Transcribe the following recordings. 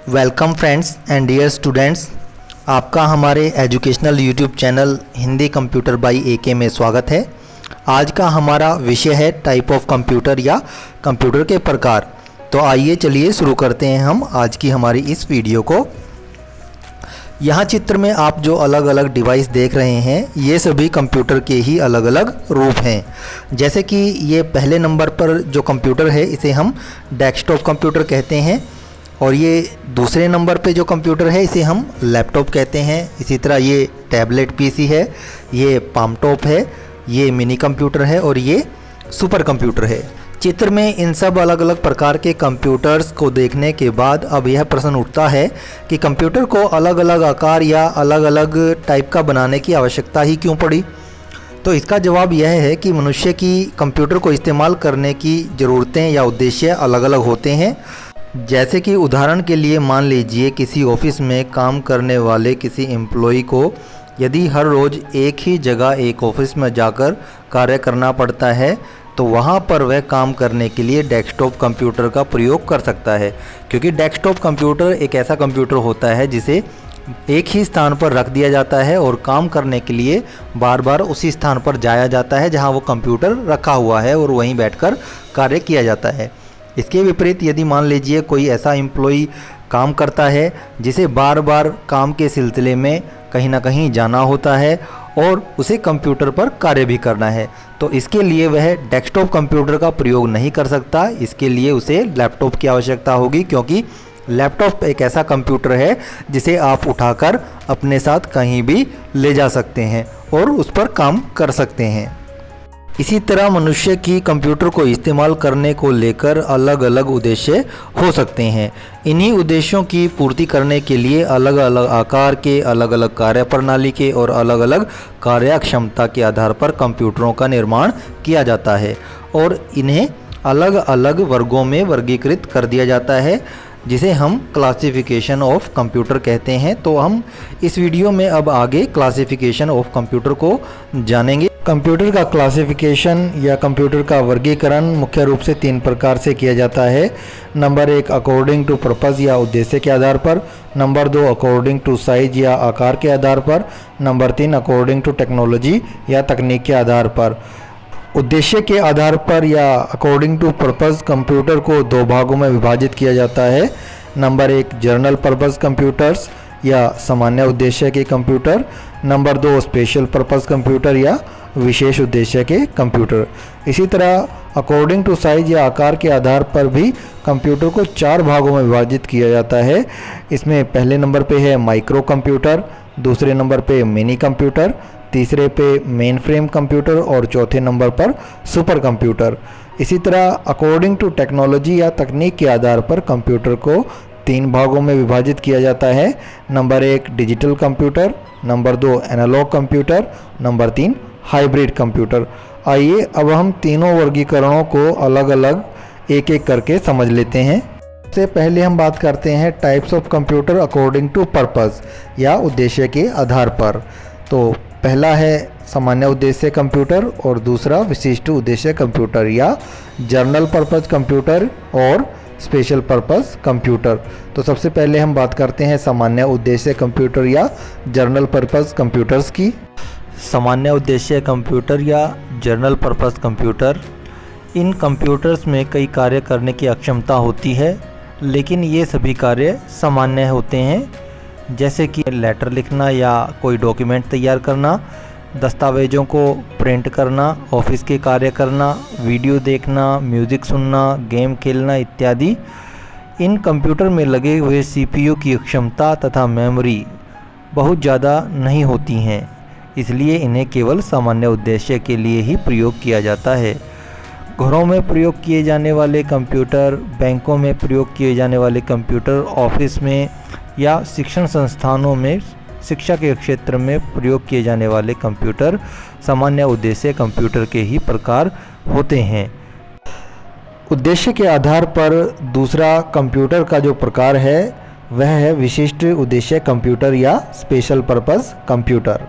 Welcome friends and dear students, आपका हमारे educational YouTube channel Hindi computer by AK में स्वागत है। आज का हमारा विषय है टाइप ऑफ कंप्यूटर या कंप्यूटर के प्रकार। तो आइए चलिए शुरू करते हैं हम आज की हमारी इस वीडियो को। यहाँ चित्र में आप जो अलग अलग डिवाइस देख रहे हैं ये सभी कंप्यूटर के ही अलग अलग रूप हैं। जैसे कि ये पहले नंबर पर जो कंप्यूटर है इसे हम डेस्कटॉप कंप्यूटर कहते हैं, और ये दूसरे नंबर पे जो कंप्यूटर है इसे हम लैपटॉप कहते हैं। इसी तरह ये टैबलेट PC है, ये पाम टॉप है, ये मिनी कंप्यूटर है और ये सुपर कंप्यूटर है। चित्र में इन सब अलग अलग प्रकार के कंप्यूटर्स को देखने के बाद अब यह प्रश्न उठता है कि कंप्यूटर को अलग अलग आकार या अलग अलग टाइप का बनाने की आवश्यकता ही क्यों पड़ी। तो इसका जवाब यह है कि मनुष्य की कंप्यूटर को इस्तेमाल करने की ज़रूरतें या उद्देश्य अलग अलग होते हैं। जैसे कि उदाहरण के लिए मान लीजिए किसी ऑफिस में काम करने वाले किसी एम्प्लॉय को यदि हर रोज़ एक ही जगह एक ऑफिस में जाकर कार्य करना पड़ता है तो वहाँ पर वह काम करने के लिए डेस्कटॉप कंप्यूटर का प्रयोग कर सकता है, क्योंकि डेस्कटॉप कंप्यूटर एक ऐसा कंप्यूटर होता है जिसे एक ही स्थान पर रख दिया जाता है और काम करने के लिए बार बार उसी स्थान पर जाया जाता है जहाँ वो कंप्यूटर रखा हुआ है और वहीं बैठकर कार्य किया जाता है। इसके विपरीत यदि मान लीजिए कोई ऐसा एम्प्लॉय काम करता है जिसे बार बार काम के सिलसिले में कहीं ना कहीं जाना होता है और उसे कंप्यूटर पर कार्य भी करना है, तो इसके लिए वह डेस्कटॉप कंप्यूटर का प्रयोग नहीं कर सकता। इसके लिए उसे लैपटॉप की आवश्यकता होगी, क्योंकि लैपटॉप एक ऐसा कंप्यूटर है जिसे आप उठाकर अपने साथ कहीं भी ले जा सकते हैं और उस पर काम कर सकते हैं। इसी तरह मनुष्य की कंप्यूटर को इस्तेमाल करने को लेकर अलग अलग उद्देश्य हो सकते हैं। इन्हीं उद्देश्यों की पूर्ति करने के लिए अलग अलग आकार के, अलग अलग कार्यप्रणाली के और अलग अलग कार्यक्षमता के आधार पर कंप्यूटरों का निर्माण किया जाता है और इन्हें अलग अलग वर्गों में वर्गीकृत कर दिया जाता है, जिसे हम क्लासिफिकेशन ऑफ कंप्यूटर कहते हैं। तो हम इस वीडियो में अब आगे क्लासिफिकेशन ऑफ कंप्यूटर को जानेंगे। कंप्यूटर का क्लासिफिकेशन या कंप्यूटर का वर्गीकरण मुख्य रूप से 3 प्रकार से किया जाता है। नंबर 1 अकॉर्डिंग टू पर्पज़ या उद्देश्य के आधार पर, नंबर 2 अकॉर्डिंग टू साइज या आकार के आधार पर, नंबर 3 अकॉर्डिंग टू टेक्नोलॉजी या तकनीक के आधार पर। उद्देश्य के आधार पर या अकॉर्डिंग टू पर्पज़ कंप्यूटर को 2 भागों में विभाजित किया जाता है। नंबर 1 जनरल पर्पज़ कंप्यूटर्स या सामान्य उद्देश्य के computer, number 2 special purpose computer या विशेष उद्देश्य के कंप्यूटर। इसी तरह अकॉर्डिंग टू साइज या आकार के आधार पर भी कंप्यूटर को 4 भागों में विभाजित किया जाता है। इसमें पहले नंबर पे है माइक्रो कंप्यूटर, दूसरे नंबर पे मिनी कंप्यूटर, तीसरे पे मेन फ्रेम कंप्यूटर और चौथे नंबर पर सुपर कंप्यूटर। इसी तरह अकॉर्डिंग टू टेक्नोलॉजी या तकनीक के आधार पर कंप्यूटर को 3 भागों में विभाजित किया जाता है। Number 1 digital computer, number 2 analog computer, number 3 hybrid computer. आइए अब हम तीनों वर्गीकरणों को अलग अलग एक एक करके समझ लेते हैं। सबसे पहले हम बात करते हैं types of computer according to purpose या उद्देश्य के आधार पर। तो पहला है सामान्य उद्देश्य कंप्यूटर और दूसरा विशिष्ट उद्देश्य कंप्यूटर या जनरल पर्पज़ कंप्यूटर और स्पेशल पर्पज़ कंप्यूटर। तो सबसे पहले हम बात करते हैं सामान्य उद्देश्य कंप्यूटर या जनरल पर्पज़ कंप्यूटर्स की। सामान्य उद्देश्य कंप्यूटर या general purpose computer, in computers में कई कार्य करने की अक्षमता होती है, लेकिन ये सभी कार्य सामान्य होते हैं, जैसे कि लेटर लिखना या कोई डॉक्यूमेंट तैयार करना, दस्तावेज़ों को प्रिंट करना, ऑफिस के कार्य करना, वीडियो देखना, म्यूज़िक सुनना, गेम खेलना इत्यादि। इन कंप्यूटर में लगे हुए CPU की क्षमता तथा मेमोरी बहुत ज़्यादा नहीं होती हैं, इसलिए इन्हें केवल सामान्य उद्देश्य के लिए ही प्रयोग किया जाता है। घरों में प्रयोग किए जाने वाले कंप्यूटर, बैंकों में प्रयोग किए जाने वाले कंप्यूटर, ऑफिस में या शिक्षण संस्थानों में शिक्षा के क्षेत्र में प्रयोग किए जाने वाले कंप्यूटर सामान्य उद्देश्य कंप्यूटर के ही प्रकार होते हैं। उद्देश्य के आधार पर दूसरा कंप्यूटर का जो प्रकार है वह है विशिष्ट उद्देश्य कंप्यूटर या स्पेशल पर्पज़ कंप्यूटर।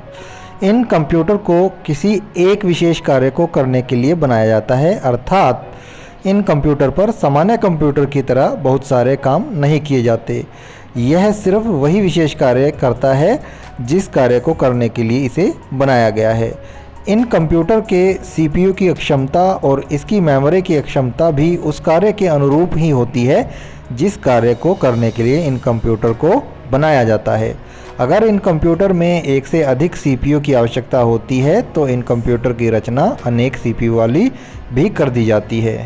इन कंप्यूटर को किसी एक विशेष कार्य को करने के लिए बनाया जाता है, अर्थात इन कंप्यूटर पर सामान्य कंप्यूटर की तरह बहुत सारे काम नहीं किए जाते। यह सिर्फ वही विशेष कार्य करता है जिस कार्य को करने के लिए इसे बनाया गया है। इन कंप्यूटर के CPU की अक्षमता और इसकी मेमोरी की अक्षमता भी उस कार्य के अनुरूप ही होती है जिस कार्य को करने के लिए इन कंप्यूटर को बनाया जाता है। अगर इन कंप्यूटर में एक से अधिक CPU की आवश्यकता होती है तो इन कंप्यूटर की रचना अनेक CPU वाली भी कर दी जाती है।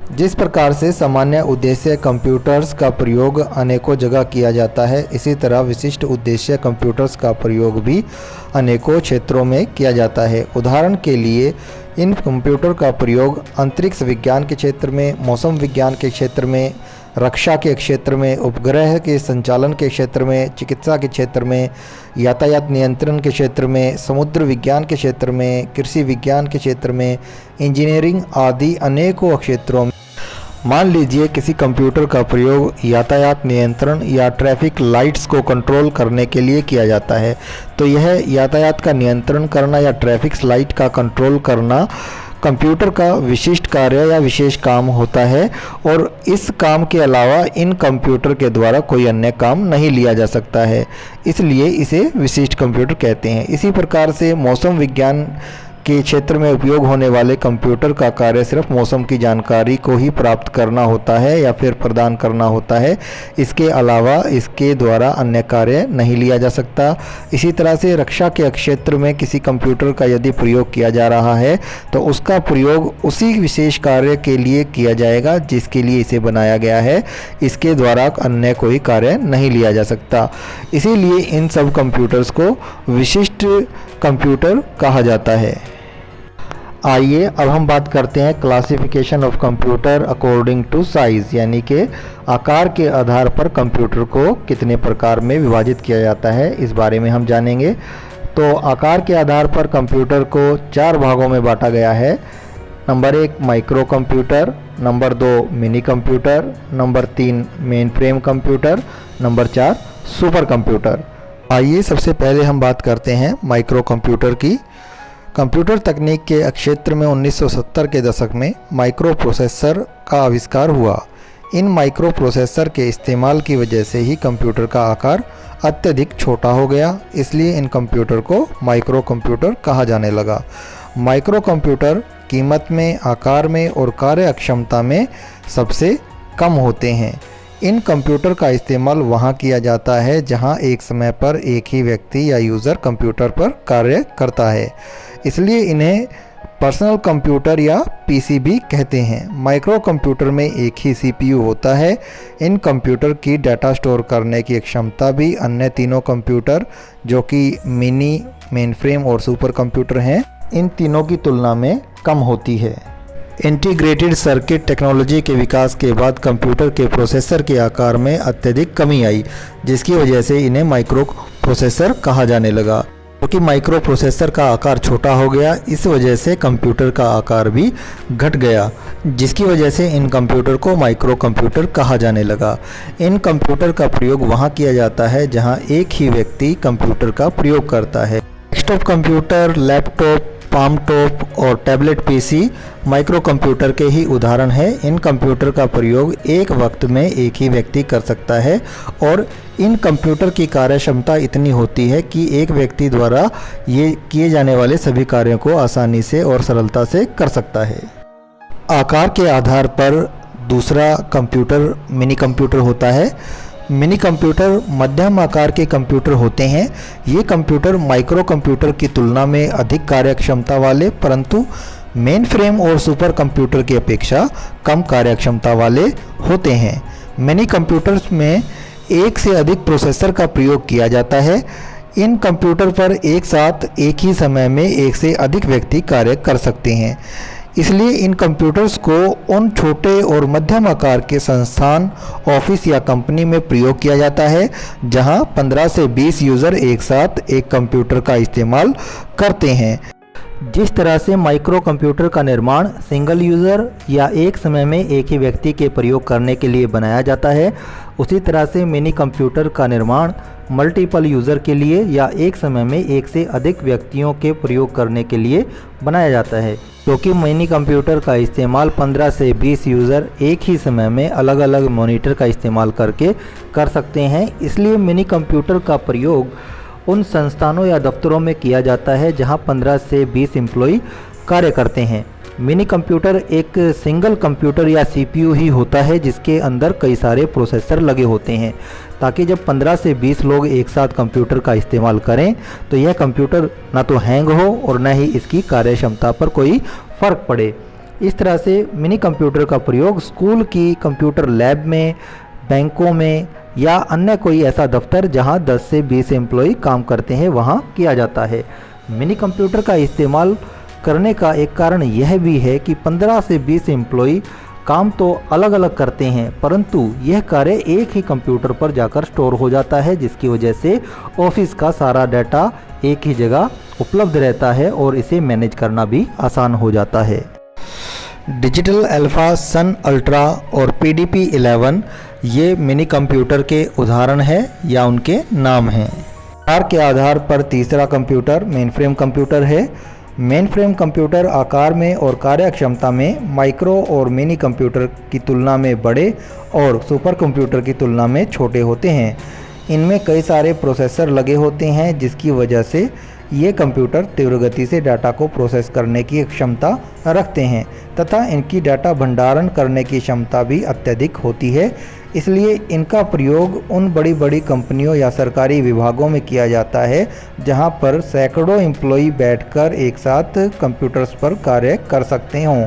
जिस प्रकार से सामान्य उद्देश्य कंप्यूटर्स का प्रयोग अनेकों जगह किया जाता है, इसी तरह विशिष्ट उद्देश्य कंप्यूटर्स का प्रयोग भी अनेकों क्षेत्रों में किया जाता है। उदाहरण के लिए इन कंप्यूटर का प्रयोग अंतरिक्ष विज्ञान के क्षेत्र में, मौसम विज्ञान के क्षेत्र में, रक्षा के क्षेत्र में, उपग्रह के संचालन के क्षेत्र में, चिकित्सा के क्षेत्र में, यातायात नियंत्रण के क्षेत्र में, समुद्र विज्ञान के क्षेत्र में, कृषि विज्ञान के क्षेत्र में, इंजीनियरिंग आदि अनेकों क्षेत्रों में। मान लीजिए किसी कंप्यूटर का प्रयोग यातायात नियंत्रण या ट्रैफिक लाइट्स को कंट्रोल करने के लिए किया जाता है, तो यह यातायात का नियंत्रण करना या ट्रैफिक लाइट का कंट्रोल करना कंप्यूटर का विशिष्ट कार्य या विशेष काम होता है और इस काम के अलावा इन कंप्यूटर के द्वारा कोई अन्य काम नहीं लिया जा सकता है, इसलिए इसे विशिष्ट कंप्यूटर कहते हैं। इसी प्रकार से मौसम विज्ञान के क्षेत्र में उपयोग होने वाले कंप्यूटर का कार्य सिर्फ मौसम की जानकारी को ही प्राप्त करना होता है या फिर प्रदान करना होता है, इसके अलावा इसके द्वारा अन्य कार्य नहीं लिया जा सकता। इसी तरह से रक्षा के क्षेत्र में किसी कंप्यूटर का यदि प्रयोग किया जा रहा है तो उसका प्रयोग उसी विशेष कार्य के लिए किया जाएगा जिसके लिए इसे बनाया गया है, इसके द्वारा अन्य कोई कार्य नहीं लिया जा सकता। इसीलिए इन सब कंप्यूटर्स को विशिष्ट कंप्यूटर कहा जाता है। आइए अब हम बात करते हैं classification of computer according to size, यानी कि आकार के आधार पर कंप्यूटर को कितने प्रकार में विभाजित किया जाता है, इस बारे में हम जानेंगे। तो आकार के आधार पर कंप्यूटर को 4 भागों में बांटा गया है। Number 1 micro computer, number 2 mini computer, number 3 main frame computer, number 4 super computer. आइए सबसे पहले हम बात करते हैं माइक्रो कंप्यूटर की। कंप्यूटर तकनीक के क्षेत्र में 1970 के दशक में माइक्रो प्रोसेसर का आविष्कार हुआ। इन माइक्रो प्रोसेसर के इस्तेमाल की वजह से ही कंप्यूटर का आकार अत्यधिक छोटा हो गया, इसलिए इन कंप्यूटर को माइक्रो कंप्यूटर कहा जाने लगा। माइक्रो कंप्यूटर कीमत में, आकार में और कार्य क्षमता में सबसे कम होते हैं। इन कंप्यूटर का इस्तेमाल वहाँ किया जाता है जहाँ एक समय पर एक ही व्यक्ति या यूज़र कंप्यूटर पर कार्य करता है, इसलिए इन्हें पर्सनल कंप्यूटर या पीसी भी कहते हैं। माइक्रो कंप्यूटर में एक ही सीपीयू होता है। इन कंप्यूटर की डाटा स्टोर करने की क्षमता भी अन्य तीनों कंप्यूटर जो कि मिनी, मेनफ्रेम और सुपर कंप्यूटर हैं, इन तीनों की तुलना में कम होती है। इंटीग्रेटेड सर्किट टेक्नोलॉजी के विकास के बाद कंप्यूटर के प्रोसेसर के आकार में अत्यधिक कमी आई, जिसकी वजह से इन्हें माइक्रो प्रोसेसर कहा जाने लगा। क्योंकि माइक्रो प्रोसेसर का आकार छोटा हो गया, इस वजह से कंप्यूटर का आकार भी घट गया, जिसकी वजह से इन कंप्यूटर को माइक्रो कंप्यूटर कहा जाने लगा। इन कंप्यूटर का प्रयोग वहाँ किया जाता है जहाँ एक ही व्यक्ति कंप्यूटर का प्रयोग करता है। Desktop computer, laptop, palm top और टैबलेट पीसी माइक्रो कंप्यूटर के ही उदाहरण है। इन कंप्यूटर का प्रयोग एक वक्त में एक ही व्यक्ति कर सकता है और इन कंप्यूटर की कार्य क्षमता इतनी होती है कि एक व्यक्ति द्वारा ये किए जाने वाले सभी कार्यों को आसानी से और सरलता से कर सकता है। आकार के आधार पर दूसरा कंप्यूटर मिनी कंप्यूटर होता है। मिनी कंप्यूटर मध्यम आकार के कंप्यूटर होते हैं। ये कंप्यूटर माइक्रो कंप्यूटर की तुलना में अधिक कार्यक्षमता वाले परंतु मेन फ्रेम और सुपर कंप्यूटर की अपेक्षा कम कार्यक्षमता वाले होते हैं। मिनी कंप्यूटर्स में एक से अधिक प्रोसेसर का प्रयोग किया जाता है। इन कंप्यूटर पर एक साथ एक ही समय में एक से अधिक व्यक्ति कार्य कर सकते हैं, इसलिए इन कंप्यूटर्स को उन छोटे और मध्यम आकार के संस्थान, ऑफिस या कंपनी में प्रयोग किया जाता है जहां 15 से 20 यूज़र एक साथ एक कंप्यूटर का इस्तेमाल करते हैं। जिस तरह से माइक्रो कंप्यूटर का निर्माण सिंगल यूज़र या एक समय में एक ही व्यक्ति के प्रयोग करने के लिए बनाया जाता है, उसी तरह से मिनी कंप्यूटर का निर्माण मल्टीपल यूज़र के लिए या एक समय में एक से अधिक व्यक्तियों के प्रयोग करने के लिए बनाया जाता है। क्योंकि मिनी कंप्यूटर का इस्तेमाल 15 से 20 यूज़र एक ही समय में अलग अलग मॉनिटर का इस्तेमाल करके कर सकते हैं, इसलिए मिनी कंप्यूटर का प्रयोग उन संस्थानों या दफ्तरों में किया जाता है जहां 15 से 20 एम्प्लॉय कार्य करते हैं। मिनी कंप्यूटर एक सिंगल कंप्यूटर या सीपीयू ही होता है जिसके अंदर कई सारे प्रोसेसर लगे होते हैं, ताकि जब 15 से 20 लोग एक साथ कंप्यूटर का इस्तेमाल करें तो यह कंप्यूटर ना तो हैंग हो और न ही इसकी कार्य क्षमता पर कोई फ़र्क पड़े। इस तरह से मिनी कंप्यूटर का प्रयोग स्कूल की कंप्यूटर लैब में, बैंकों में या अन्य कोई ऐसा दफ्तर जहां 10 से 20 एम्प्लॉय काम करते हैं वहां किया जाता है। मिनी कंप्यूटर का इस्तेमाल करने का एक कारण यह भी है कि 15 से 20 एम्प्लॉय काम तो अलग अलग करते हैं, परंतु यह कार्य एक ही कंप्यूटर पर जाकर स्टोर हो जाता है, जिसकी वजह से ऑफिस का सारा डाटा एक ही जगह उपलब्ध रहता है और इसे मैनेज करना भी आसान हो जाता है। डिजिटल अल्फ़ा, सन अल्ट्रा और PDP-11 ये मिनी कंप्यूटर के उदाहरण हैं या उनके नाम हैं। आकार के आधार पर तीसरा कंप्यूटर मेनफ्रेम कंप्यूटर है। मेनफ्रेम कंप्यूटर आकार में और कार्यक्षमता में माइक्रो और मिनी कंप्यूटर की तुलना में बड़े और सुपर कंप्यूटर की तुलना में छोटे होते हैं। इनमें कई सारे प्रोसेसर लगे होते हैं, जिसकी वजह से ये कंप्यूटर तीव्र गति से डाटा को प्रोसेस करने की क्षमता रखते हैं तथा इनकी डाटा भंडारण करने की क्षमता भी अत्यधिक होती है। इसलिए इनका प्रयोग उन बड़ी बड़ी कंपनियों या सरकारी विभागों में किया जाता है जहां पर सैकड़ों एम्प्लॉय बैठकर एक साथ कंप्यूटर्स पर कार्य कर सकते हों।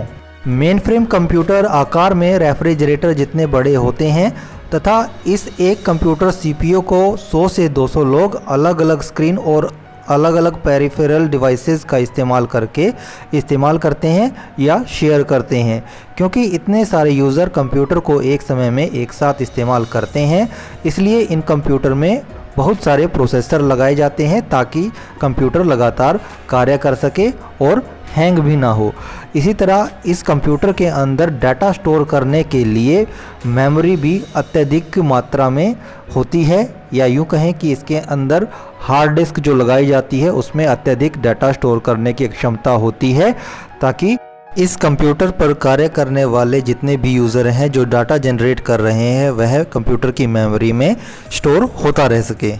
मेनफ्रेम कंप्यूटर आकार में रेफ्रिजरेटर जितने बड़े होते हैं तथा इस एक कंप्यूटर सीपीयू को 100 से 200 लोग अलग अलग स्क्रीन और अलग अलग पेरिफेरल डिवाइसेस का इस्तेमाल करते हैं या शेयर करते हैं। क्योंकि इतने सारे यूज़र कंप्यूटर को एक समय में एक साथ इस्तेमाल करते हैं, इसलिए इन कंप्यूटर में बहुत सारे प्रोसेसर लगाए जाते हैं ताकि कंप्यूटर लगातार कार्य कर सके और हैंग भी ना हो। इसी तरह इस कंप्यूटर के अंदर डाटा स्टोर करने के लिए मेमोरी भी अत्यधिक मात्रा में होती है, या यूँ कहें कि इसके अंदर हार्ड डिस्क जो लगाई जाती है उसमें अत्यधिक डाटा स्टोर करने की क्षमता होती है, ताकि इस कंप्यूटर पर कार्य करने वाले जितने भी यूज़र हैं जो डाटा जनरेट कर रहे हैं वह कंप्यूटर की मेमोरी में स्टोर होता रह सके।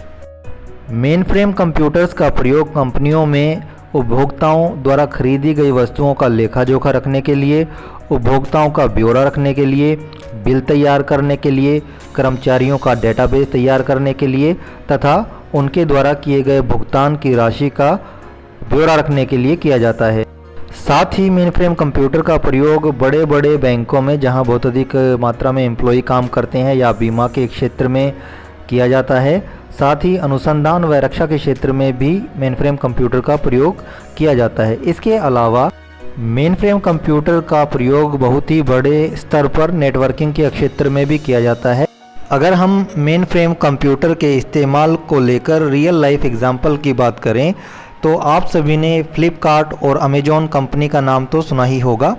मेनफ्रेम कंप्यूटर्स का प्रयोग कंपनियों में उपभोक्ताओं द्वारा खरीदी गई वस्तुओं का लेखा जोखा रखने के लिए, उपभोक्ताओं का ब्यौरा रखने के लिए, बिल तैयार करने के लिए, कर्मचारियों का डेटाबेस तैयार करने के लिए तथा उनके द्वारा किए गए भुगतान की राशि का ब्यौरा रखने के लिए किया जाता है। साथ ही मेनफ्रेम कंप्यूटर का प्रयोग बड़े बड़े बैंकों में जहां बहुत अधिक मात्रा में एम्प्लॉय काम करते हैं या बीमा के क्षेत्र में किया जाता है। साथ ही अनुसंधान व रक्षा के क्षेत्र में भी मेनफ्रेम कंप्यूटर का प्रयोग किया जाता है। इसके अलावा मेनफ्रेम कंप्यूटर का प्रयोग बहुत ही बड़े स्तर पर नेटवर्किंग के क्षेत्र में भी किया जाता है। अगर हम मेनफ्रेम कंप्यूटर के इस्तेमाल को लेकर रियल लाइफ एग्जाम्पल की बात करें तो आप सभी ने फ्लिपकार्ट और अमेजॉन कंपनी का नाम तो सुना ही होगा।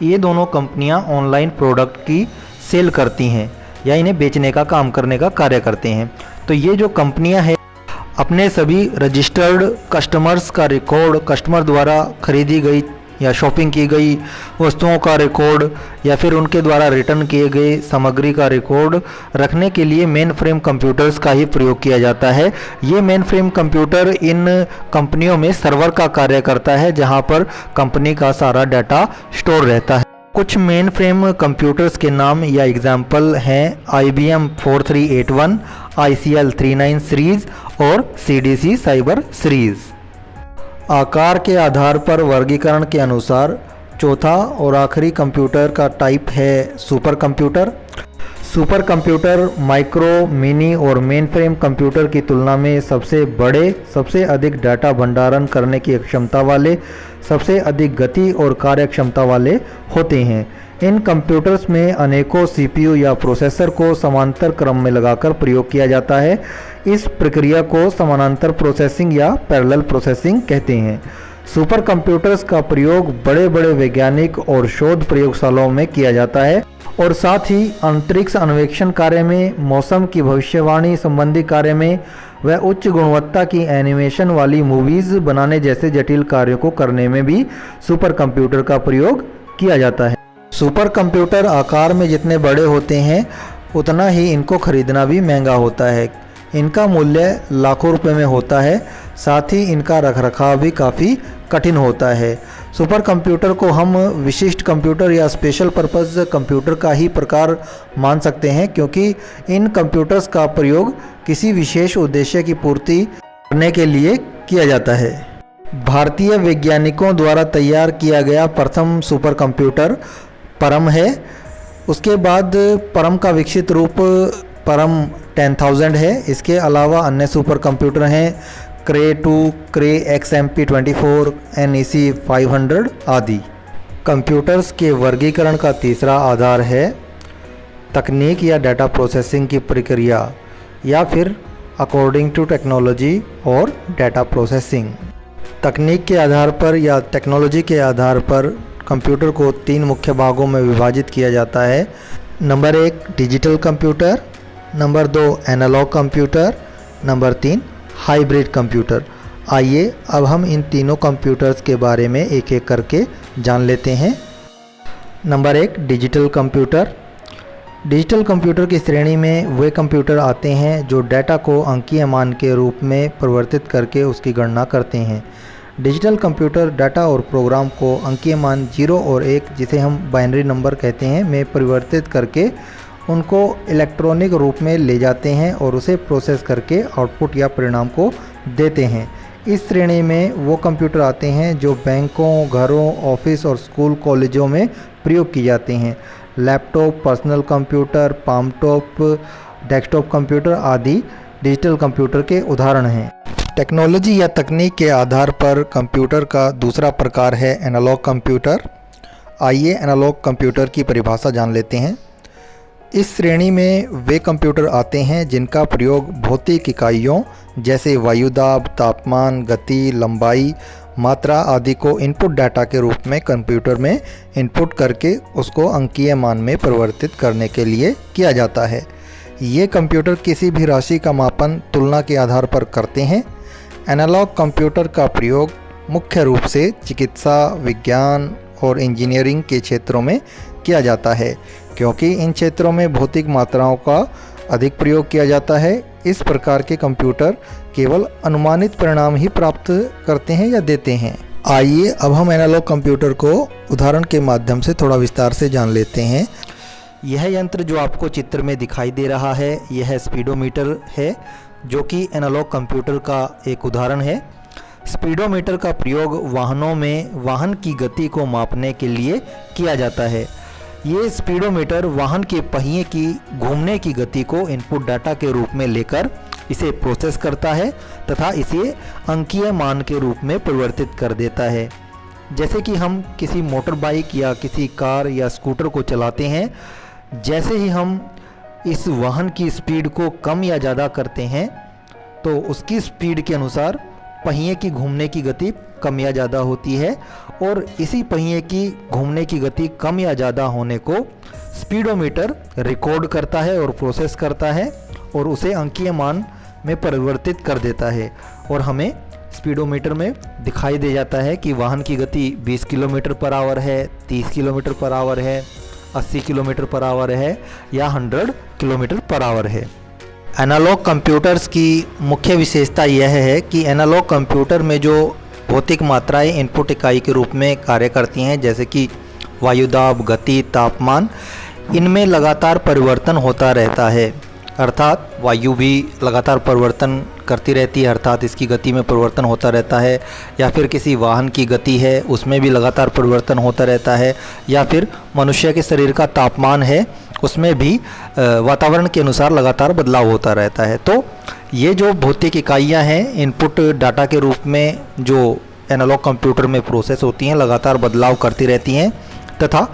ये दोनों कंपनियां ऑनलाइन प्रोडक्ट की सेल करती हैं या इन्हें बेचने का काम करने का कार्य करते हैं। तो ये जो कंपनियां हैं अपने सभी रजिस्टर्ड कस्टमर्स का रिकॉर्ड, कस्टमर द्वारा खरीदी गई या शॉपिंग की गई वस्तुओं का रिकॉर्ड या फिर उनके द्वारा रिटर्न किए गए सामग्री का रिकॉर्ड रखने के लिए मेन फ्रेम कंप्यूटर्स का ही प्रयोग किया जाता है। ये मेन फ्रेम कंप्यूटर इन कंपनियों में सर्वर का कार्य करता है जहां पर कंपनी का सारा डाटा स्टोर रहता है। कुछ मेन फ्रेम कंप्यूटर्स के नाम या एग्जाम्पल हैं IBM 4381, ICL 39 सीरीज़ और CDC साइबर सीरीज़। आकार के आधार पर वर्गीकरण के अनुसार चौथा और आखिरी कंप्यूटर का टाइप है super computer. Super computer micro, mini और मेन फ्रेम कंप्यूटर की तुलना में सबसे बड़े, सबसे अधिक डाटा भंडारण करने की क्षमता वाले, सबसे अधिक गति और कार्यक्षमता वाले होते हैं। इन कंप्यूटर्स में अनेकों CPU या प्रोसेसर को समांतर क्रम में लगाकर प्रयोग किया जाता है। इस प्रक्रिया को समानांतर प्रोसेसिंग या पैरेलल प्रोसेसिंग कहते हैं। सुपर कंप्यूटर्स का प्रयोग बड़े बड़े वैज्ञानिक और शोध प्रयोगशालाओं में किया जाता है और साथ ही अंतरिक्ष अन्वेषण कार्य में, मौसम की भविष्यवाणी संबंधी कार्य में व उच्च गुणवत्ता की एनिमेशन वाली मूवीज़ बनाने जैसे जटिल कार्यों को करने में भी सुपर कंप्यूटर का प्रयोग किया जाता है। सुपर कंप्यूटर आकार में जितने बड़े होते हैं उतना ही इनको खरीदना भी महंगा होता है। इनका मूल्य लाखों रुपए में होता है, साथ ही इनका रखरखाव भी काफ़ी कठिन होता है। सुपर कंप्यूटर को हम विशिष्ट कंप्यूटर या स्पेशल पर्पज़ कंप्यूटर का ही प्रकार मान सकते हैं, क्योंकि इन कंप्यूटर्स का प्रयोग किसी विशेष उद्देश्य की पूर्ति करने के लिए किया जाता है। भारतीय वैज्ञानिकों द्वारा तैयार किया गया प्रथम सुपर कंप्यूटर परम है। उसके बाद परम का विकसित रूप परम 10,000 है। इसके अलावा अन्य सुपर कंप्यूटर हैं क्रे 2, क्रे XMP24, NEC 500 आदि। कंप्यूटर्स के वर्गीकरण का तीसरा आधार है तकनीक या डाटा प्रोसेसिंग की प्रक्रिया, या फिर अकॉर्डिंग टू टेक्नोलॉजी और डाटा प्रोसेसिंग। तकनीक के आधार पर या टेक्नोलॉजी के आधार पर कंप्यूटर को 3 मुख्य भागों में विभाजित किया जाता है। Number 1 digital computer, number 2 analog computer, number 3 hybrid computer. आइए अब हम इन तीनों कंप्यूटर्स के बारे में एक एक करके जान लेते हैं। Number 1 digital computer. Digital computer की श्रेणी में वे कंप्यूटर आते हैं जो डाटा को अंकीय मान के रूप में परिवर्तित करके उसकी गणना करते हैं। डिजिटल कंप्यूटर डाटा और प्रोग्राम को अंकीय मान 0 और 1, जिसे हम बाइनरी नंबर कहते हैं, में परिवर्तित करके उनको इलेक्ट्रॉनिक रूप में ले जाते हैं और उसे प्रोसेस करके आउटपुट या परिणाम को देते हैं। इस श्रेणी में वो कंप्यूटर आते हैं जो बैंकों, घरों, ऑफिस और स्कूल कॉलेजों में प्रयोग किए जाते हैं। Laptop, personal computer, palmtop, desktop computer आदि डिजिटल कंप्यूटर के उदाहरण हैं। टेक्नोलॉजी या तकनीक के आधार पर कंप्यूटर का दूसरा प्रकार है एनालॉग कंप्यूटर। आइए एनालॉग कंप्यूटर की परिभाषा जान लेते हैं। इस श्रेणी में वे कंप्यूटर आते हैं जिनका प्रयोग भौतिक इकाइयों जैसे वायुदाब, तापमान, गति, लंबाई, मात्रा आदि को इनपुट डाटा के रूप में कंप्यूटर में इनपुट करके उसको अंकीय मान में परिवर्तित करने के लिए किया जाता है। ये कंप्यूटर किसी भी राशि का मापन तुलना के आधार पर करते हैं। एनालॉग कंप्यूटर का प्रयोग मुख्य रूप से चिकित्सा, विज्ञान और इंजीनियरिंग के क्षेत्रों में किया जाता है, क्योंकि इन क्षेत्रों में भौतिक मात्राओं का अधिक प्रयोग किया जाता है। इस प्रकार के कंप्यूटर केवल अनुमानित परिणाम ही प्राप्त करते हैं या देते हैं। आइए अब हम एनालॉग कंप्यूटर को उदाहरण के माध्यम से थोड़ा विस्तार से जान लेते हैं। यह यंत्र जो आपको चित्र में दिखाई दे रहा है, यह स्पीडोमीटर है, जो कि एनालॉग कंप्यूटर का एक उदाहरण है। स्पीडोमीटर का प्रयोग वाहनों में वाहन की गति को मापने के लिए किया जाता है। ये स्पीडोमीटर वाहन के पहिए की घूमने की गति को इनपुट डाटा के रूप में लेकर इसे प्रोसेस करता है तथा इसे अंकीय मान के रूप में परिवर्तित कर देता है। जैसे कि हम किसी मोटर बाइक या किसी कार या स्कूटर को चलाते हैं, जैसे ही हम इस वाहन की स्पीड को कम या ज़्यादा करते हैं तो उसकी स्पीड के अनुसार पहिए की घूमने की गति कम या ज़्यादा होती है, और इसी पहिए की घूमने की गति कम या ज़्यादा होने को स्पीडोमीटर रिकॉर्ड करता है और प्रोसेस करता है और उसे अंकीय मान में परिवर्तित कर देता है, और हमें स्पीडोमीटर में दिखाई दे जाता है कि वाहन की गति 20 किलोमीटर पर आवर है, 30 किलोमीटर पर आवर है, 80 किलोमीटर पर आवर है या 100 किलोमीटर पर आवर है। एनालॉग कंप्यूटर्स की मुख्य विशेषता यह है कि एनालॉग कंप्यूटर में जो भौतिक मात्राएं इनपुट इकाई के रूप में कार्य करती हैं, जैसे कि वायुदाब, गति, तापमान, इनमें लगातार परिवर्तन होता रहता है। अर्थात वायु भी लगातार परिवर्तन करती रहती है, अर्थात इसकी गति में परिवर्तन होता रहता है, या फिर किसी वाहन की गति है उसमें भी लगातार परिवर्तन होता रहता है, या फिर मनुष्य के शरीर का तापमान है उसमें भी वातावरण के अनुसार लगातार बदलाव होता रहता है। तो ये जो भौतिक इकाइयाँ हैं इनपुट डाटा के रूप में जो एनालॉग कंप्यूटर में प्रोसेस होती हैं, लगातार बदलाव करती रहती हैं, तथा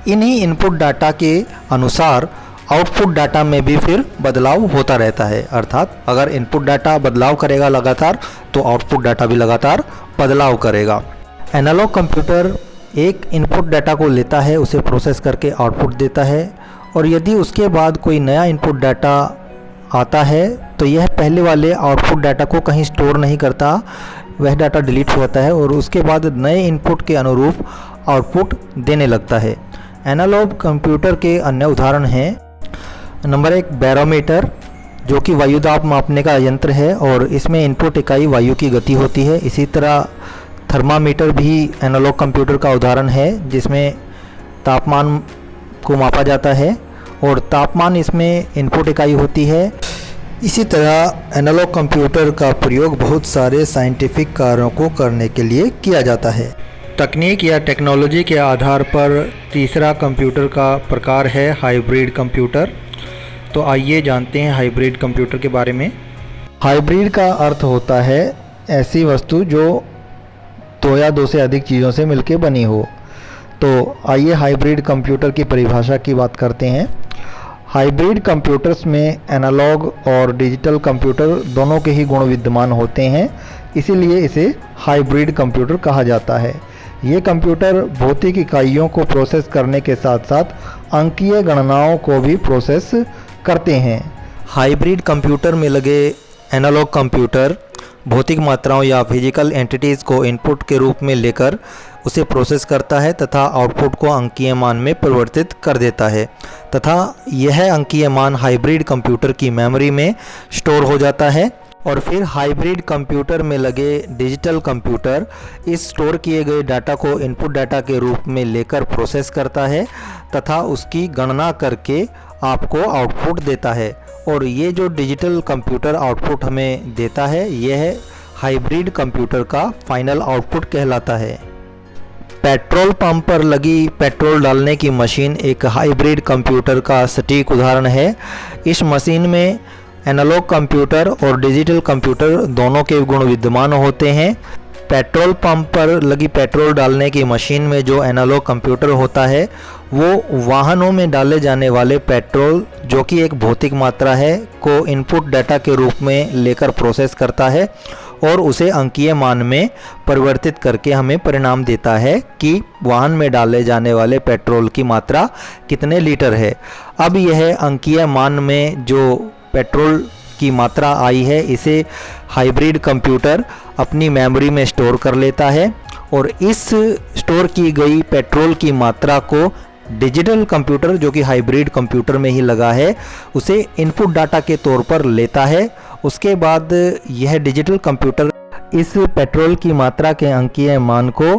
इन्हीं इनपुट डाटा के अनुसार आउटपुट डाटा में भी फिर बदलाव होता रहता है। अर्थात अगर इनपुट डाटा बदलाव करेगा लगातार तो आउटपुट डाटा भी लगातार बदलाव करेगा। एनालॉग कंप्यूटर एक इनपुट डाटा को लेता है, उसे प्रोसेस करके आउटपुट देता है, और यदि उसके बाद कोई नया इनपुट डाटा आता है तो यह पहले वाले आउटपुट डाटा को कहीं स्टोर नहीं करता, वह डाटा डिलीट होता है और उसके बाद नए इनपुट के अनुरूप आउटपुट देने लगता है। एनालॉग कंप्यूटर के अन्य उदाहरण हैं, नंबर 1 बैरोमीटर, जो कि वायु दाब मापने का यंत्र है और इसमें इनपुट इकाई वायु की गति होती है। इसी तरह थर्मामीटर भी एनालॉग कंप्यूटर का उदाहरण है, जिसमें तापमान को मापा जाता है और तापमान इसमें इनपुट इकाई होती है। इसी तरह एनालॉग कंप्यूटर का प्रयोग बहुत सारे साइंटिफिक कार्यों को करने के लिए किया जाता है। तकनीक या टेक्नोलॉजी के आधार पर तीसरा कंप्यूटर का प्रकार है हाइब्रिड कंप्यूटर। तो आइए जानते हैं हाइब्रिड कंप्यूटर के बारे में। हाइब्रिड का अर्थ होता है ऐसी वस्तु जो दो या दो से अधिक चीज़ों से मिलकर बनी हो। तो आइए हाइब्रिड कंप्यूटर की परिभाषा की बात करते हैं। हाइब्रिड कंप्यूटर्स में एनालॉग और डिजिटल कंप्यूटर दोनों के ही गुण विद्यमान होते हैं, इसीलिए इसे हाइब्रिड कंप्यूटर कहा जाता है। ये कंप्यूटर भौतिक इकाइयों को प्रोसेस करने के साथ साथ अंकीय गणनाओं को भी प्रोसेस करते हैं। हाइब्रिड कंप्यूटर में लगे एनालॉग कंप्यूटर भौतिक मात्राओं या फिजिकल एंटिटीज़ को इनपुट के रूप में लेकर उसे प्रोसेस करता है तथा आउटपुट को अंकीय मान में परिवर्तित कर देता है तथा यह अंकीय मान हाइब्रिड कंप्यूटर की मेमोरी में स्टोर हो जाता है। और फिर हाइब्रिड कंप्यूटर में लगे डिजिटल कंप्यूटर इस स्टोर किए गए डाटा को इनपुट डाटा के रूप में लेकर प्रोसेस करता है तथा उसकी गणना करके आपको आउटपुट देता है। और ये जो डिजिटल कंप्यूटर आउटपुट हमें देता है, यह हाइब्रिड कंप्यूटर का फाइनल आउटपुट कहलाता है। पेट्रोल पंप पर लगी पेट्रोल डालने की मशीन एक हाइब्रिड कंप्यूटर का सटीक उदाहरण है। इस मशीन में एनालॉग कंप्यूटर और डिजिटल कंप्यूटर दोनों के गुण विद्यमान होते हैं। पेट्रोल पंप पर लगी पेट्रोल डालने की मशीन में जो एनालॉग कंप्यूटर होता है वो वाहनों में डाले जाने वाले पेट्रोल, जो कि एक भौतिक मात्रा है, को इनपुट डाटा के रूप में लेकर प्रोसेस करता है और उसे अंकीय मान में परिवर्तित करके हमें परिणाम देता है कि वाहन में डाले जाने वाले पेट्रोल की मात्रा कितने लीटर है। अब यह अंकीय मान में जो पेट्रोल की मात्रा आई है, इसे हाइब्रिड कंप्यूटर अपनी मेमोरी में स्टोर कर लेता है और इस स्टोर की गई पेट्रोल की मात्रा को डिजिटल कंप्यूटर, जो कि हाइब्रिड कंप्यूटर में ही लगा है, उसे इनपुट डाटा के तौर पर लेता है। उसके बाद यह डिजिटल कंप्यूटर इस पेट्रोल की मात्रा के अंकीय मान को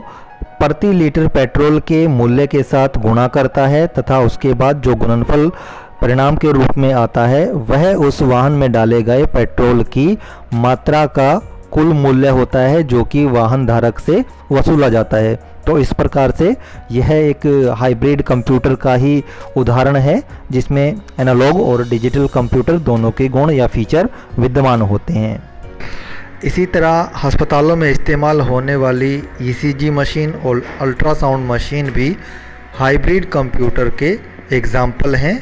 प्रति लीटर पेट्रोल के मूल्य के साथ गुणा करता है तथा उसके बाद जो गुणनफल परिणाम के रूप में आता है वह उस वाहन में डाले गए पेट्रोल की मात्रा का कुल मूल्य होता है, जो कि वाहन धारक से वसूला जाता है। तो इस प्रकार से यह एक हाइब्रिड कंप्यूटर का ही उदाहरण है, जिसमें एनालॉग और डिजिटल कंप्यूटर दोनों के गुण या फीचर विद्यमान होते हैं। इसी तरह अस्पतालों में इस्तेमाल होने वाली ईसीजी मशीन और अल्ट्रासाउंड मशीन भी हाइब्रिड कंप्यूटर के एग्जाम्पल हैं।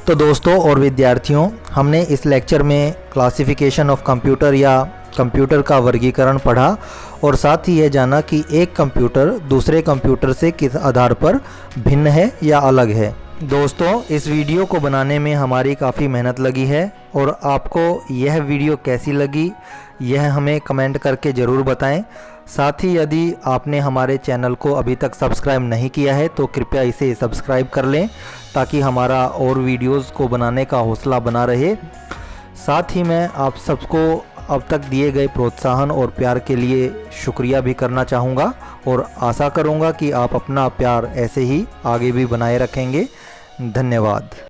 तो दोस्तों और विद्यार्थियों, हमने इस लेक्चर में क्लासिफिकेशन ऑफ कंप्यूटर या कंप्यूटर का वर्गीकरण पढ़ा और साथ ही यह जाना कि एक कंप्यूटर दूसरे कंप्यूटर से किस आधार पर भिन्न है या अलग है। दोस्तों, इस वीडियो को बनाने में हमारी काफ़ी मेहनत लगी है और आपको यह वीडियो कैसी लगी यह हमें कमेंट करके ज़रूर बताएं। साथ ही यदि आपने हमारे चैनल को अभी तक सब्सक्राइब नहीं किया है तो कृपया इसे सब्सक्राइब कर लें, ताकि हमारा और वीडियोस को बनाने का हौसला बना रहे। साथ ही मैं आप सबको अब तक दिए गए प्रोत्साहन और प्यार के लिए शुक्रिया भी करना चाहूँगा और आशा करूँगा कि आप अपना प्यार ऐसे ही आगे भी बनाए रखेंगे। धन्यवाद।